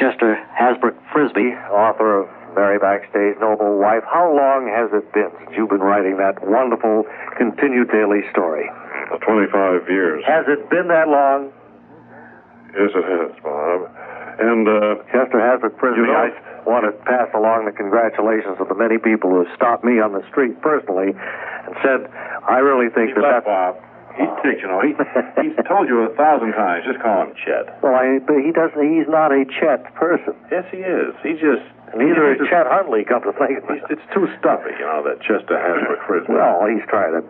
Chester Hasbrook Frisbee, author of Mary Backstage, Noble Wife. How long has it been since you've been writing that wonderful continued daily story? 25 years. Has it been that long? Yes, it has, Bob. And, Chester Hasbrook Frisbee, I want to pass along the congratulations of the many people who have stopped me on the street personally and said, I really think that's... Bob. He's teaching, he's told you 1,000 times, just call him Chet. Well, but he's not a Chet person. Yes, he is. He just... Neither is Chet Huntley, come to think of it. It's too stuffy, that Chester Hasbrook Frisbee. Well, he's trying to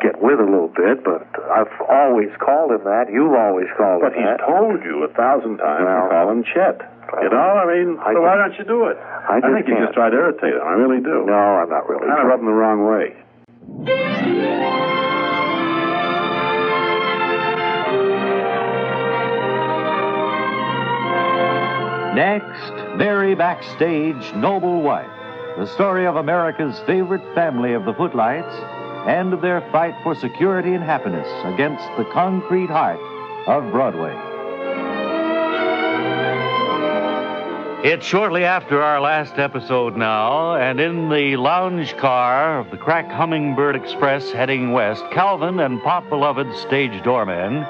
get with a little bit, but I've always called him that. You've always called him that. But he's told you 1,000 times to call him Chet. So why don't you do it? I think you just try to irritate him. I really do. No, I'm not really. Kind of rub him the wrong way. Next, Mary Backstage, Noble Wife, the story of America's favorite family of the Footlights and of their fight for security and happiness against the concrete heart of Broadway. It's shortly after our last episode now, and in the lounge car of the Crack Hummingbird Express heading west, Calvin and Pop Beloved stage doormen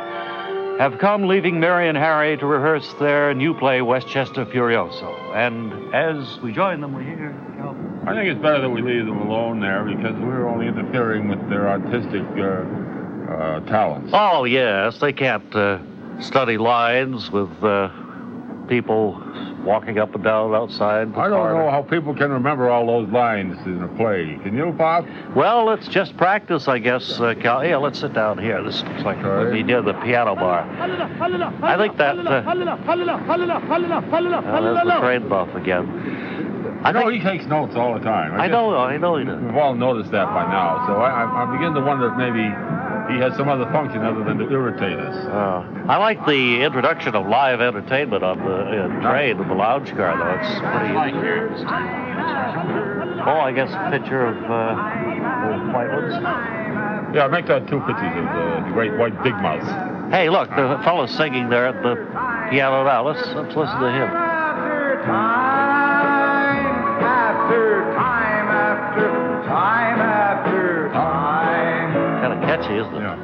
have come, leaving Mary and Harry to rehearse their new play, Westchester Furioso. And as we join them, we hear Calvin. I think it's better that we leave them alone there because we're only interfering with their artistic talents. Oh, yes. They can't study lines with people walking up and down outside. I don't know how people can remember all those lines in a play. Can you, Pop? Well, let's just practice, I guess, Cal. Yeah, let's sit down here. This looks like it would be near the piano bar. I think that... there's the train buff again. I know he takes notes all the time. I know he does. We've all noticed that by now, so I begin to wonder if maybe he has some other function other than to irritate us. I like the introduction of live entertainment on the train of the lounge car, though. It's pretty interesting. Oh, I guess a picture of the white ones. Yeah, make that 2 pictures of the great white big mouth. Hey, look, the fellow's singing there at the piano now. Let's listen to him. Time after time. Kind of catchy, isn't it? Yeah.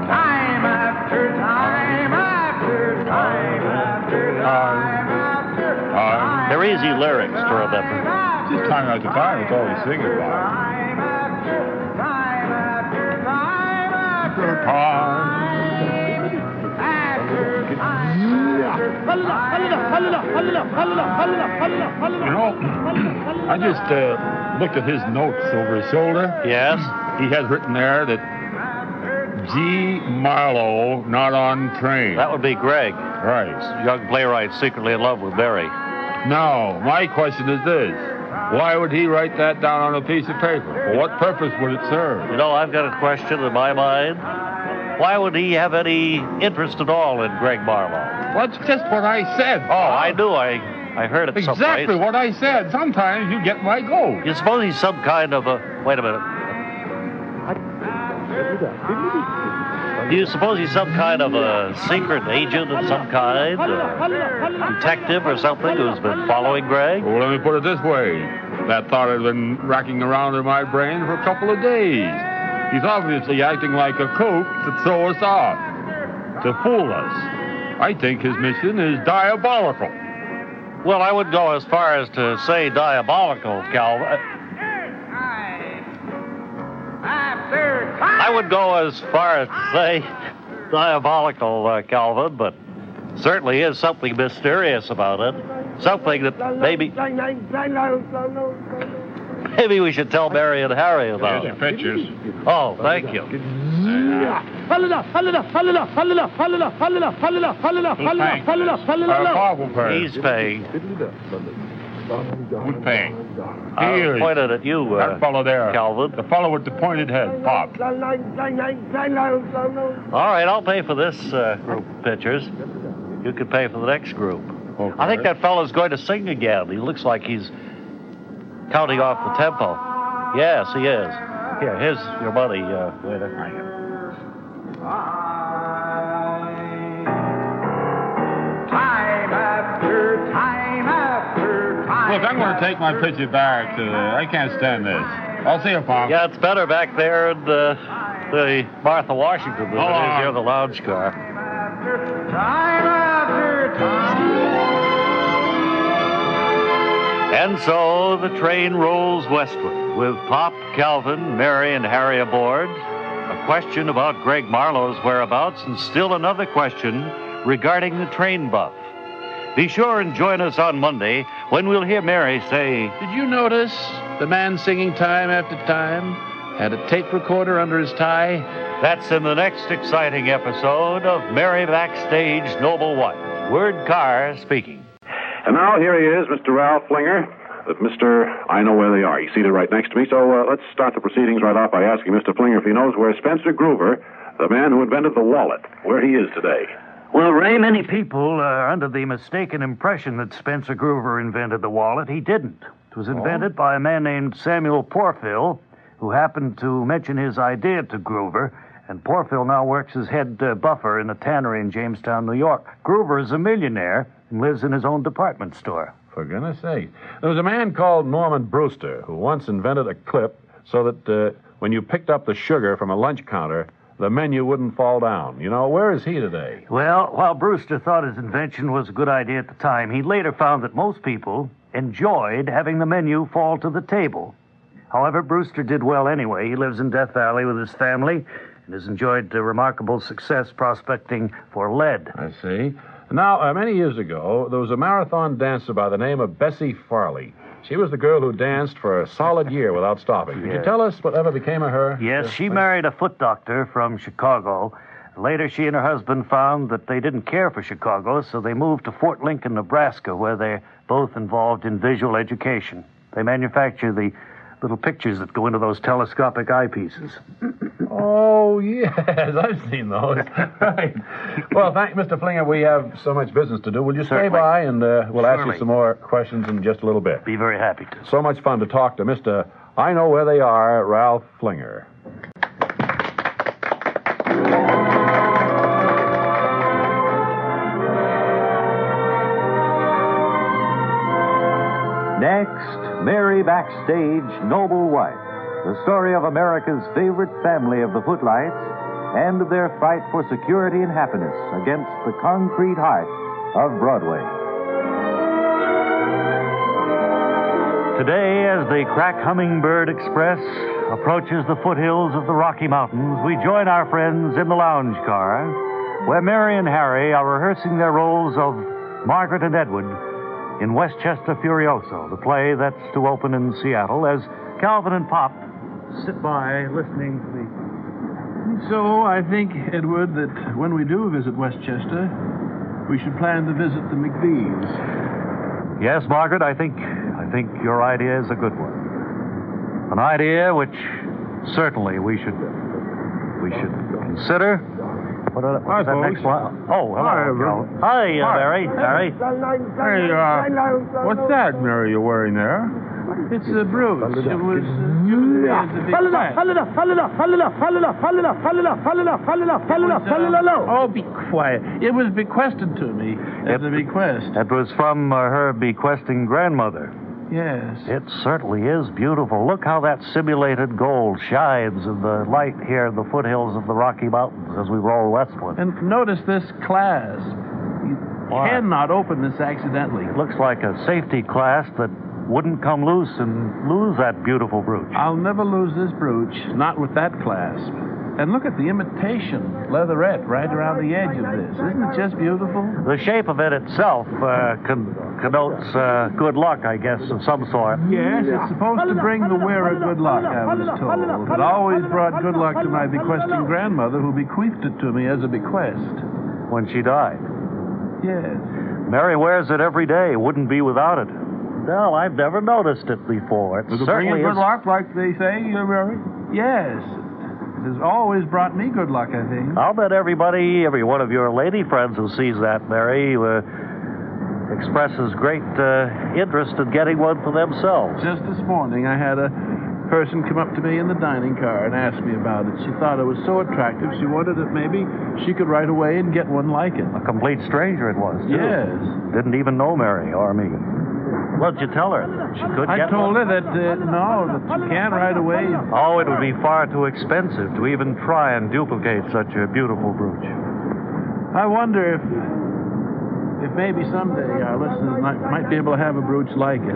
Time after time after time after time after time. They're easy lyrics to remember. Just time after time, it's all he's singing about. Time after time after time after Time. You know, I just looked at his notes over his shoulder. Yes? He has written there that G. Marlowe not on train. That would be Greg. Right. Young playwright secretly in love with Mary. Now, my question is this. Why would he write that down on a piece of paper? For what purpose would it serve? You know, I've got a question in my mind. Why would he have any interest at all in Greg Marlowe? Well, that's just what I said. Oh, I knew. I heard it someplace. Exactly what I said. Sometimes you get my goat. You suppose he's some kind of a... Wait a minute. Do you suppose he's some kind of a secret agent of some kind? A detective or something who's been following Greg? Well, let me put it this way. That thought has been racking around in my brain for a couple of days. He's obviously acting like a kook to throw us off, to fool us. I think his mission is diabolical. Well, I wouldn't go as far as to say diabolical, Calvin. I would go as far as to say diabolical, Calvin, but certainly is something mysterious about it. Something that maybe we should tell Mary and Harry about. Here's your pictures. Oh, thank you. He's paying. Who's paying? I pointed at you, that fellow there, Calvin. The fellow with the pointed head, Pop. All right, I'll pay for this group of pictures. You can pay for the next group. Okay. I think that fellow's going to sing again. He looks like he's counting off the tempo. Yes, he is. Here, here's your money, waiter. Time look, I'm going to take my picture back. I can't stand this. I'll see you, Pop. Yeah, it's better back there at the Martha Washington than it is here in the lounge car. Time after time. And so the train rolls westward with Pop, Calvin, Mary, and Harry aboard. A question about Greg Marlowe's whereabouts, and still another question regarding the train buff. Be sure and join us on Monday when we'll hear Mary say, "Did you notice the man singing time after time had a tape recorder under his tie?" That's in the next exciting episode of Mary Backstage, Noble Wife. Word Carr speaking. And now here he is, Mr. Ralph Flinger. Mr. I know where they are. He's seated right next to me. So let's start the proceedings right off by asking Mr. Flinger if he knows where Spencer Groover, the man who invented the wallet, where he is today. Well, Ray, many people are under the mistaken impression that Spencer Groover invented the wallet. He didn't. It was invented by a man named Samuel Porfill, who happened to mention his idea to Groover, and Porfill now works as head buffer in a tannery in Jamestown, New York. Groover is a millionaire and lives in his own department store. For goodness sake. There was a man called Norman Brewster who once invented a clip so that when you picked up the sugar from a lunch counter, the menu wouldn't fall down. You know, where is he today? Well, while Brewster thought his invention was a good idea at the time, he later found that most people enjoyed having the menu fall to the table. However, Brewster did well anyway. He lives in Death Valley with his family and has enjoyed remarkable success prospecting for lead. I see. Now, many years ago, there was a marathon dancer by the name of Bessie Farley. She was the girl who danced for a solid year without stopping. Could you tell us whatever became of her? Yes, she married a foot doctor from Chicago. Later, she and her husband found that they didn't care for Chicago, so they moved to Fort Lincoln, Nebraska, where they're both involved in visual education. They manufacture the little pictures that go into those telescopic eyepieces. Oh, yes, I've seen those. Right. Well, thank you, Mr. Flinger. We have so much business to do. Will you stay by, and we'll ask you some more questions in just a little bit. Be very happy to. So much fun to talk to Mr. I Know Where They Are, Ralph Flinger. Next, Mary Backstage, Noble Wife, the story of America's favorite family of the Footlights and of their fight for security and happiness against the concrete heart of Broadway. Today, as the Crack Hummingbird Express approaches the foothills of the Rocky Mountains, we join our friends in the lounge car, where Mary and Harry are rehearsing their roles of Margaret and Edward in Westchester Furioso, the play that's to open in Seattle, as Calvin and Pop sit by listening to the... So I think, Edward, that when we do visit Westchester, we should plan to visit the McVees. Yes, Margaret, I think your idea is a good one. An idea which certainly we should consider. What's that next one? Oh, hello. Hi, Mary. Harry. Hey, what's that, Mary, you're wearing there? It's a brooch. It was Oh, be quiet. It was bequested to me as a bequest. That was from her bequesting grandmother. Yes. It certainly is beautiful. Look how that simulated gold shines in the light here in the foothills of the Rocky Mountains as we roll westward. And notice this clasp. You cannot open this accidentally. It looks like a safety clasp that wouldn't come loose and lose that beautiful brooch. I'll never lose this brooch, not with that clasp. And look at the imitation leatherette right around the edge of this. Isn't it just beautiful? The shape of it itself connotes good luck, I guess, of some sort. Yes, it's supposed to bring the wearer good luck, I was told. It always brought good luck to my bequesting grandmother, who bequeathed it to me as a bequest. When she died? Yes. Mary wears it every day. Wouldn't be without it. No, I've never noticed it before. It certainly good luck, like they say, Mary? Yes. It has always brought me good luck, I think. I'll bet every one of your lady friends who sees that, Mary, expresses great interest in getting one for themselves. Just this morning, I had a person come up to me in the dining car and ask me about it. She thought it was so attractive, she wanted that maybe she could right away and get one like it. A complete stranger it was, too. Yes. Didn't even know Mary or me. What'd you tell her? That she could I get told one? her that, no, that you can't right away. Oh, it would be far too expensive to even try and duplicate such a beautiful brooch. I wonder if maybe someday our listeners might be able to have a brooch like it.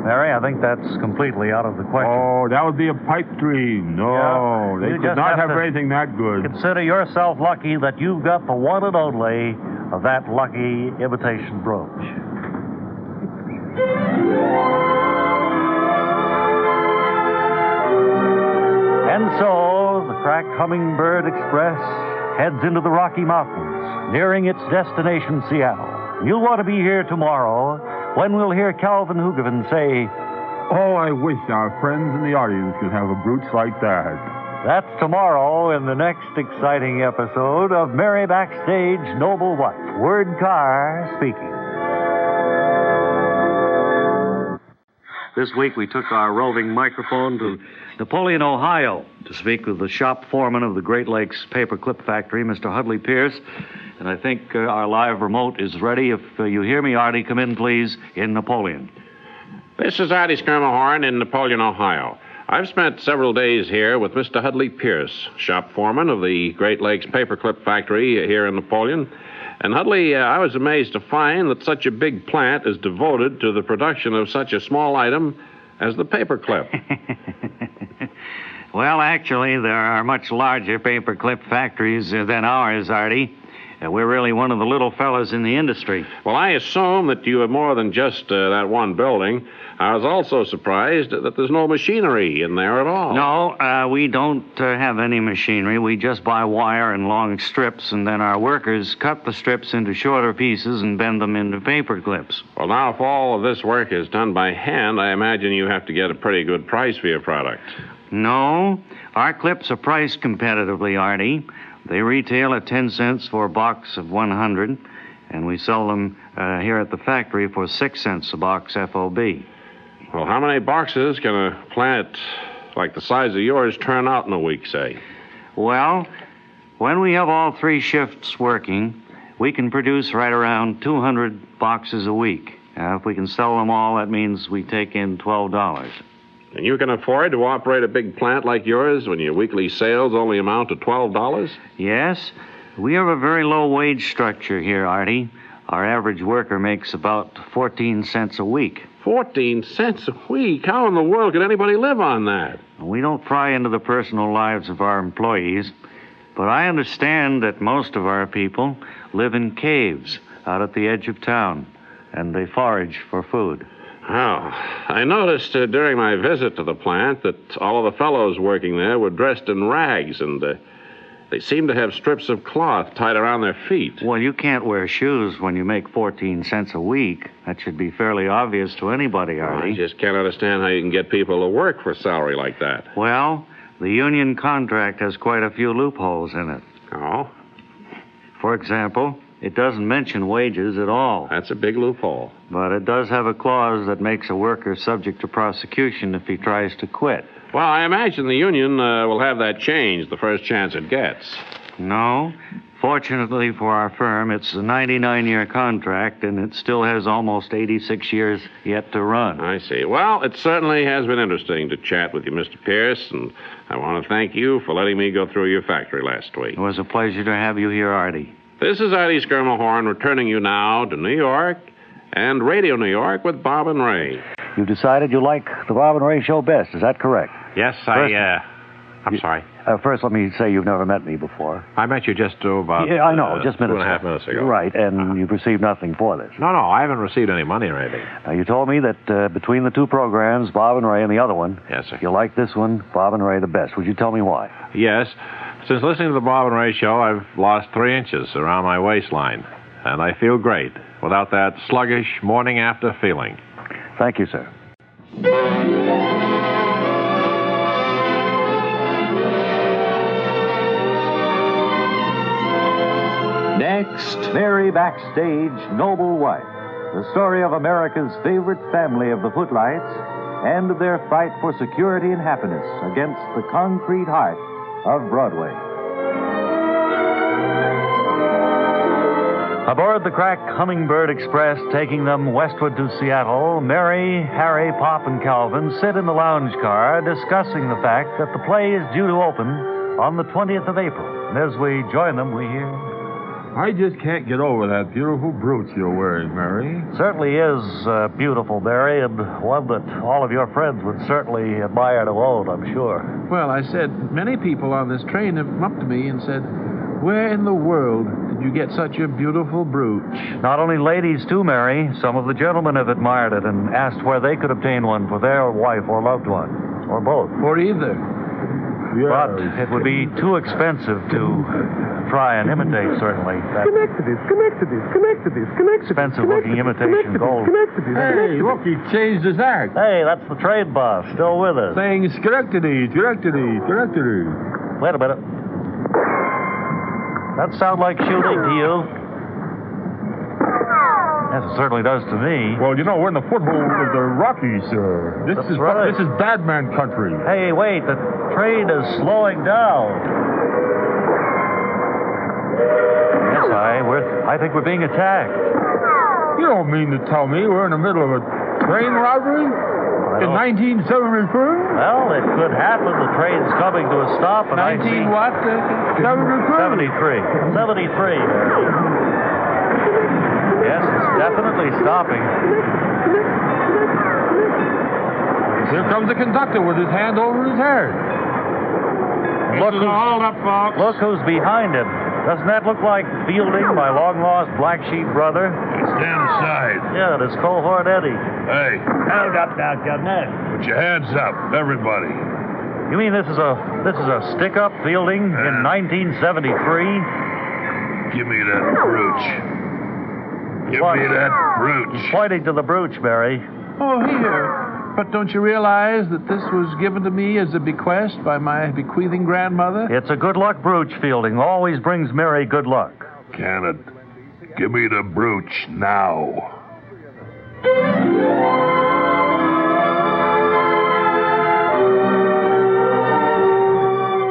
Mary, I think that's completely out of the question. Oh, that would be a pipe dream. No, Yeah, they you could just not have have to anything that good. Consider yourself lucky that you've got the one and only of that lucky imitation brooch. And so, the cracked Hummingbird Express heads into the Rocky Mountains, nearing its destination, Seattle. You'll want to be here tomorrow when we'll hear Calvin Hoogovan say, Oh, I wish our friends in the audience could have a brooch like that. that's tomorrow in the next exciting episode of Mary Backstage, Noble Wife. Word Carr speaking. This week we took our roving microphone to Napoleon, Ohio, to speak with the shop foreman of the Great Lakes Paperclip Factory, Mr. Hudley Pierce. And I think our live remote is ready. If you hear me, Artie, come in, please, in Napoleon. This is Artie Schermerhorn in Napoleon, Ohio. I've spent several days here with Mr. Hudley Pierce, shop foreman of the Great Lakes Paperclip Factory here in Napoleon. And Hudley, I was amazed to find that such a big plant is devoted to the production of such a small item as the paperclip. Well, actually, there are much larger paperclip factories than ours, Artie. We're really one of the little fellas in the industry. Well, I assume that you have more than just that one building. I was also surprised that there's no machinery in there at all. No, we don't have any machinery. We just buy wire and long strips, and then our workers cut the strips into shorter pieces and bend them into paper clips. Well, now, if all of this work is done by hand, I imagine you have to get a pretty good price for your product. No, our clips are priced competitively, Artie. They retail at 10 cents for a box of 100, and we sell them here at the factory for 6 cents a box FOB. Well, how many boxes can a plant like the size of yours turn out in a week, say? Well, when we have all 3 shifts working, we can produce right around 200 boxes a week. If we can sell them all, that means we take in $12. And you can afford to operate a big plant like yours when your weekly sales only amount to $12? Yes, we have a very low wage structure here, Artie. Our average worker makes about 14 cents a week. 14 cents a week? How in the world could anybody live on that? We don't pry into the personal lives of our employees, but I understand that most of our people live in caves out at the edge of town, and they forage for food. Well, I noticed during my visit to the plant that all of the fellows working there were dressed in rags, and they seemed to have strips of cloth tied around their feet. Well, you can't wear shoes when you make 14 cents a week. That should be fairly obvious to anybody, Artie. I just can't understand how you can get people to work for a salary like that. Well, the union contract has quite a few loopholes in it. Oh? For example, it doesn't mention wages at all. That's a big loophole. But it does have a clause that makes a worker subject to prosecution if he tries to quit. Well, I imagine the union will have that changed the first chance it gets. No. Fortunately for our firm, it's a 99-year contract, and it still has almost 86 years yet to run. I see. Well, it certainly has been interesting to chat with you, Mr. Pierce, and I want to thank you for letting me go through your factory last week. It was a pleasure to have you here, Artie. This is Artie Schermerhorn returning you now to New York and Radio New York with Bob and Ray. You've decided you like the Bob and Ray show best, is that correct? Yes, I'm sorry. First, let me say you've never met me before. I met you just about... Yeah, I know, just minutes 2.5 minutes ago. Right, and you've received nothing for this. No, I haven't received any money or anything. Now, you told me that between the 2 programs, Bob and Ray and the other one... Yes, sir. You like this one, Bob and Ray, the best. Would you tell me why? Yes. Since listening to the Bob and Ray show, I've lost 3 inches around my waistline. And I feel great without that sluggish morning after feeling. Thank you, sir. Next, Mary Backstage, Noble Wife. The story of America's favorite family of the Footlights and their fight for security and happiness against the concrete heart of Broadway. Aboard the Crack Hummingbird Express, taking them westward to Seattle, Mary, Harry, Pop, and Calvin sit in the lounge car discussing the fact that the play is due to open on the 20th of April. And as we join them, we hear... I just can't get over that beautiful brooch you're wearing, Mary. Certainly is beautiful, Barry, and one that all of your friends would certainly admire to own, I'm sure. Well, I said, many people on this train have come up to me and said, where in the world did you get such a beautiful brooch? Not only ladies, too, Mary. Some of the gentlemen have admired it and asked where they could obtain one for their wife or loved one, or both. Or either. Yes. But it would be too expensive to try and imitate, certainly. That expensive-looking imitation gold. Hey, look, he changed his act. Hey, that's the trade boss, still with us. Saying Schenectady. Wait a minute. That sound like shooting to you? Yes, it certainly does to me. Well, you know, we're in the foothold of the Rockies, sir. This is bad man country. Hey, wait, the train is slowing down. Yes, I think we're being attacked. You don't mean to tell me we're in the middle of a train robbery? In 1973? Well, it could happen. The train's coming to a stop. 19 what? 73. 73, Barry. Yes, it's definitely stopping. Here comes the conductor with his hand over his head. Hold up, folks. Look who's behind him. Doesn't that look like Fielding, my long-lost black sheep brother? Stand aside. Yeah, it is cohort Eddie. Hey. Hold up now, Governor. Put your hands up, everybody. You mean this is a stick-up, Fielding, in 1973? Give me that brooch. Give me that brooch. He's pointing to the brooch, Barry. Oh, here. But don't you realize that this was given to me as a bequest by my bequeathing grandmother? It's a good luck brooch, Fielding. Always brings Mary good luck. Can it? Give me the brooch now.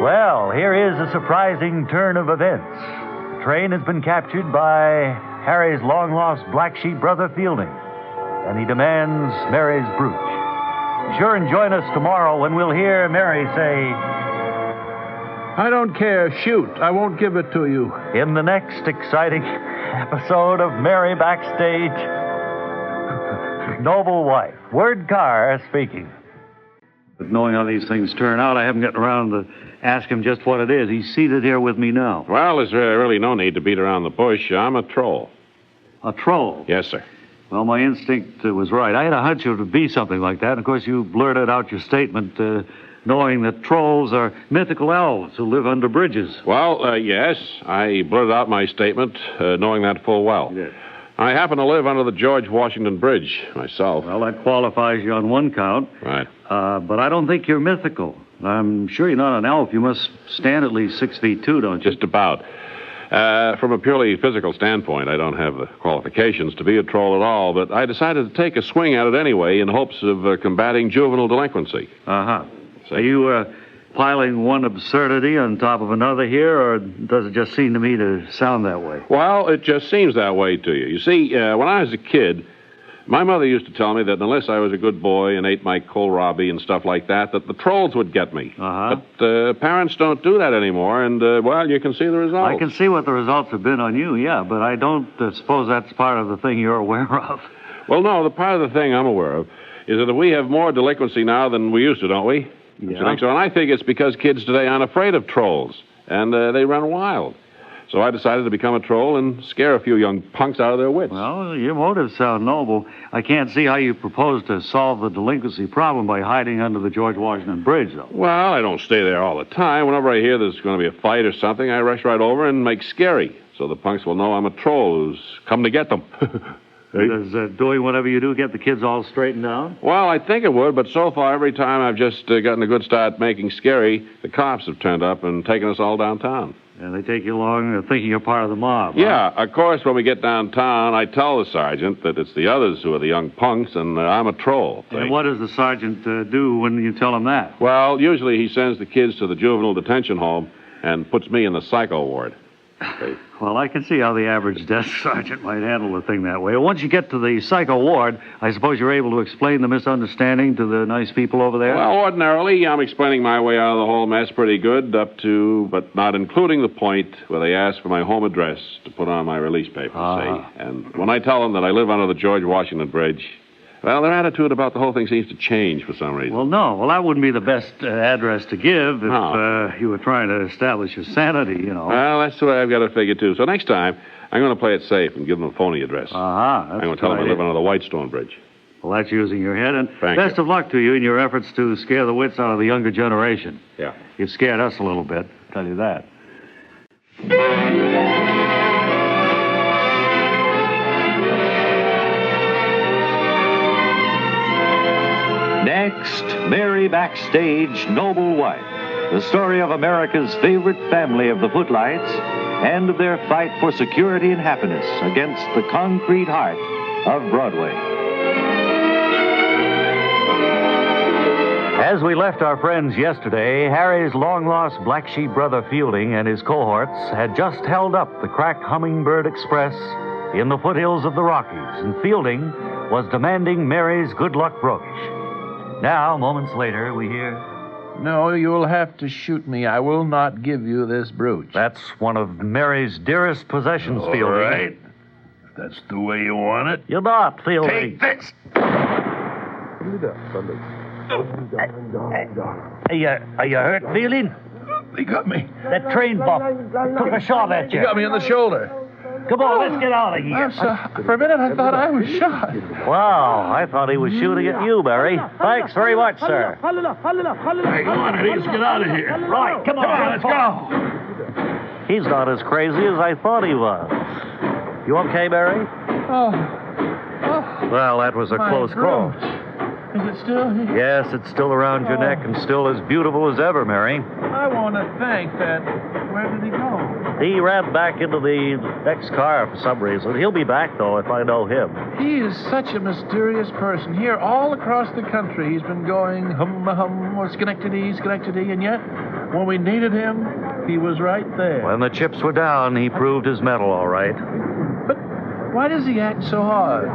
Well, here is a surprising turn of events. The train has been captured by Harry's long-lost black sheep brother, Fielding, and he demands Mary's brooch. Be sure and join us tomorrow when we'll hear Mary say, I don't care. Shoot. I won't give it to you. in the next exciting episode of Mary Backstage, Noble Wife. Word Carr speaking. But knowing how these things turn out, I haven't gotten around to ask him just what it is. He's seated here with me now. Well, there's really no need to beat around the bush. I'm a troll. A troll? Yes, sir. Well, my instinct was right. I had a hunch it would be something like that. And, of course, you blurted out your statement knowing that trolls are mythical elves who live under bridges. Well, yes, I blurted out my statement knowing that full well. You did. I happen to live under the George Washington Bridge myself. Well, that qualifies you on one count. Right. But I don't think you're mythical. I'm sure you're not an elf. You must stand at least 6'2", don't you? Just about. From a purely physical standpoint, I don't have the qualifications to be a troll at all, but I decided to take a swing at it anyway in hopes of combating juvenile delinquency. Uh-huh. Are you piling one absurdity on top of another here, or does it just seem to me to sound that way? Well, it just seems that way to you. You see, when I was a kid, my mother used to tell me that unless I was a good boy and ate my kohlrabi and stuff like that, that the trolls would get me. Uh-huh. But parents don't do that anymore, and, well, you can see the results. I can see what the results have been on you, yeah, but I don't suppose that's part of the thing you're aware of. Well, no, the part of the thing I'm aware of is that we have more delinquency now than we used to, don't we? Yeah. You think so? And I think it's because kids today aren't afraid of trolls, and they run wild. So I decided to become a troll and scare a few young punks out of their wits. Well, your motives sound noble. I can't see how you propose to solve the delinquency problem by hiding under the George Washington Bridge, though. Well, I don't stay there all the time. Whenever I hear there's going to be a fight or something, I rush right over and make scary, so the punks will know I'm a troll who's come to get them. Does doing whatever you do get the kids all straightened out? Well, I think it would, but so far, every time I've just gotten a good start making scary, the cops have turned up and taken us all downtown. And they take you along thinking you're part of the mob. Yeah, of course, when we get downtown, I tell the sergeant that it's the others who are the young punks, and I'm a troll. And what does the sergeant do when you tell him that? Well, usually he sends the kids to the juvenile detention home and puts me in the psycho ward. Well, I can see how the average desk sergeant might handle the thing that way. Once you get to the psycho ward, I suppose you're able to explain the misunderstanding to the nice people over there? Well, ordinarily, I'm explaining my way out of the whole mess pretty good, up to, but not including the point where they ask for my home address to put on my release paper, see? And when I tell them that I live under the George Washington Bridge, well, their attitude about the whole thing seems to change for some reason. Well, no. Well, that wouldn't be the best address to give if you were trying to establish your sanity, you know. Well, that's the way I've got to figure, too. So next time, I'm going to play it safe and give them a phony address. I'm going to tell them I live under the Whitestone Bridge. Well, that's using your head. And Thank best you. of luck to you in your efforts to scare the wits out of the younger generation. Yeah. You've scared us a little bit, I'll tell you that. Next, Mary Backstage, Noble Wife. The story of America's favorite family of the footlights and of their fight for security and happiness against the concrete heart of Broadway. As we left our friends yesterday, Harry's long-lost black sheep brother Fielding and his cohorts had just held up the crack Hummingbird Express in the foothills of the Rockies, and Fielding was demanding Mary's good luck brooch. Now, moments later, we hear... No, you'll have to shoot me. I will not give you this brooch. That's one of Mary's dearest possessions, Fielding. All right. If that's the way you want it. You're not, Fielding. Take this. Are you hurt, Fielding? They got me. That train buff took a shot at you. You got me in the shoulder. Come on, let's get out of here. For a minute, I thought I was shot. Wow, I thought he was shooting at you, Barry. Thanks very much, sir. Hey, come on, let's get out of here. Right, come on, let's go. He's not as crazy as I thought he was. You okay, Barry? Well, that was a close call. Is it still here? Yes, it's still around your neck and still as beautiful as ever, Mary. I want to thank that. Where did he go? He ran back into the next car for some reason. He'll be back, though, if I know him. He is such a mysterious person. Here, all across the country, he's been going hum, or Schenectady, and yet, when we needed him, he was right there. When the chips were down, he proved his mettle, all right. But why does he act so hard?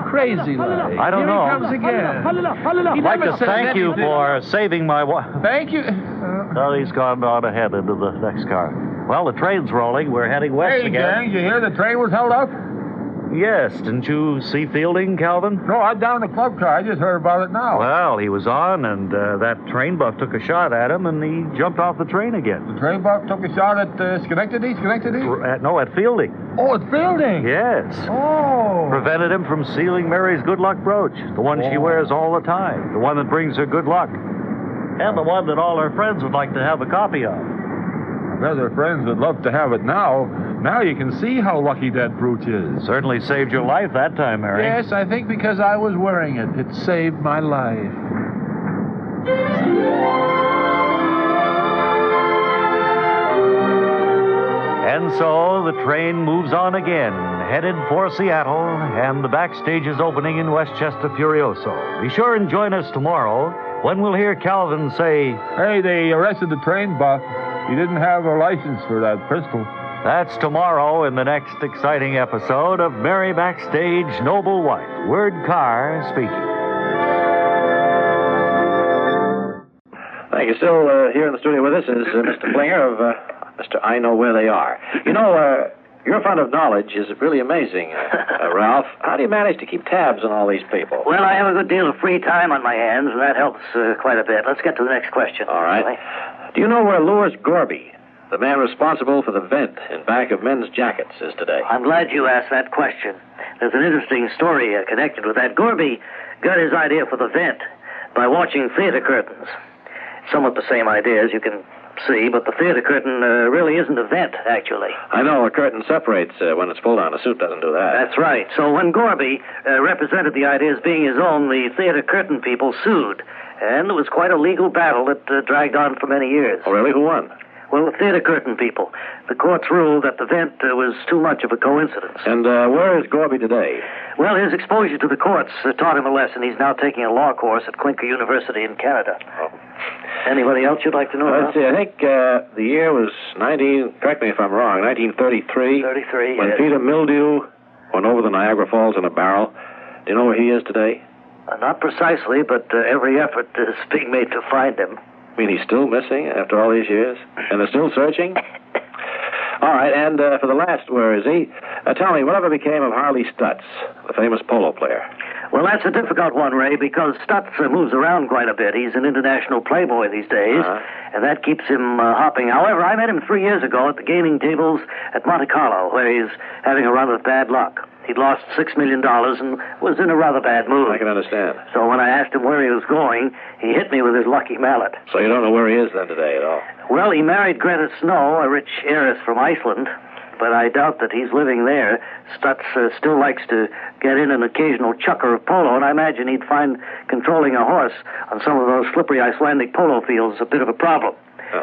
Crazy like. I don't know. Here he comes again. I'd like to thank you for saving my wife. Thank you. Oh, he's gone on ahead into the next car. Well, the train's rolling. We're heading west again. Gang, you hear the train was held up? Yes. Didn't you see Fielding, Calvin? No, I'm down in the club car. I just heard about it now. Well, he was on, and that train buff took a shot at him, and he jumped off the train again. The train buff took a shot at Schenectady? No, at Fielding. Oh, at Fielding? Yes. Oh. Prevented him from stealing Mary's good luck brooch, the one she wears all the time, the one that brings her good luck, and the one that all her friends would like to have a copy of. Well, her friends would love to have it now. Now you can see how lucky that brooch is. Certainly saved your life that time, Mary. Yes, I think because I was wearing it. It saved my life. And so the train moves on again, headed for Seattle, and the Backstage is opening in Westchester Furioso. Be sure and join us tomorrow when we'll hear Calvin say, Hey, they arrested the train buff. He didn't have a license for that pistol. That's tomorrow in the next exciting episode of Mary Backstage, Noble Wife. Word Carr speaking. Thank you. Still here in the studio with us is Mr. Flinger of Mr. I Know Where They Are. You know, your fund of knowledge is really amazing, Ralph. How do you manage to keep tabs on all these people? Well, I have a good deal of free time on my hands, and that helps quite a bit. Let's get to the next question. All right. Do you know where Louis Gorby, the man responsible for the vent in back of men's jackets, is today? I'm glad you asked that question. There's an interesting story connected with that. Gorby got his idea for the vent by watching theater curtains. Somewhat the same idea, as you can see, but the theater curtain really isn't a vent, actually. I know, a curtain separates when it's pulled down. A suit doesn't do that. That's right. So when Gorby represented the idea as being his own, the theater curtain people sued. And it was quite a legal battle that dragged on for many years. Oh, really? Who won? Well, the theater curtain people. The courts ruled that the vent was too much of a coincidence. And where is Gorby today? Well, his exposure to the courts taught him a lesson. He's now taking a law course at Clinker University in Canada. Oh. Anybody else you'd like to know about? Let's see, I think the year was correct me if I'm wrong, 1933. 33, when yes. Peter Mildew went over the Niagara Falls in a barrel. Do you know where he is today? Not precisely, but every effort is being made to find him. I mean, he's still missing after all these years? And they're still searching? All right, and for the last, where is he? Tell me, whatever became of Harley Stutz, the famous polo player? Well, that's a difficult one, Ray, because Stutz moves around quite a bit. He's an international playboy these days, and that keeps him hopping. However, I met him 3 years ago at the gaming tables at Monte Carlo, where he's having a run of bad luck. He'd lost $6 million and was in a rather bad mood. I can understand. So when I asked him where he was going, he hit me with his lucky mallet. So you don't know where he is then today at all? Well, he married Greta Snow, a rich heiress from Iceland, but I doubt that he's living there. Stutz still likes to get in an occasional chukker of polo, and I imagine he'd find controlling a horse on some of those slippery Icelandic polo fields a bit of a problem.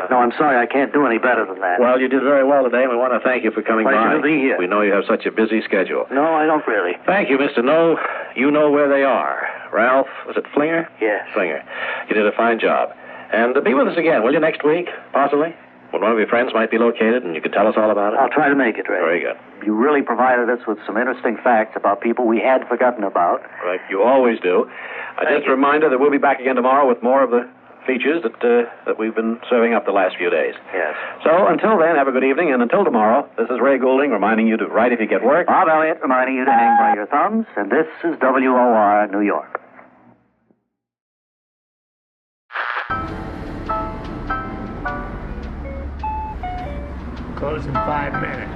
No, I'm sorry, I can't do any better than that. Well, you did very well today, and we want to thank you for coming Pleasure by. to be here. We know you have such a busy schedule. No, I don't really. Thank you, Mr. No. You know where they are. Ralph, was it Flinger? Yes. Flinger. You did a fine job. And be with us again, will you, next week, possibly? When one of your friends might be located, and you could tell us all about it? I'll try to make it, Ray. Very good. You really provided us with some interesting facts about people we had forgotten about. Right, you always do. Just a reminder that we'll be back again tomorrow with more of the features that we've been serving up the last few days. Yes. So, until then, have a good evening, and until tomorrow, this is Ray Goulding reminding you to write if you get work. Bob Elliott reminding you to hang by your thumbs, and this is WOR New York. Close in 5 minutes.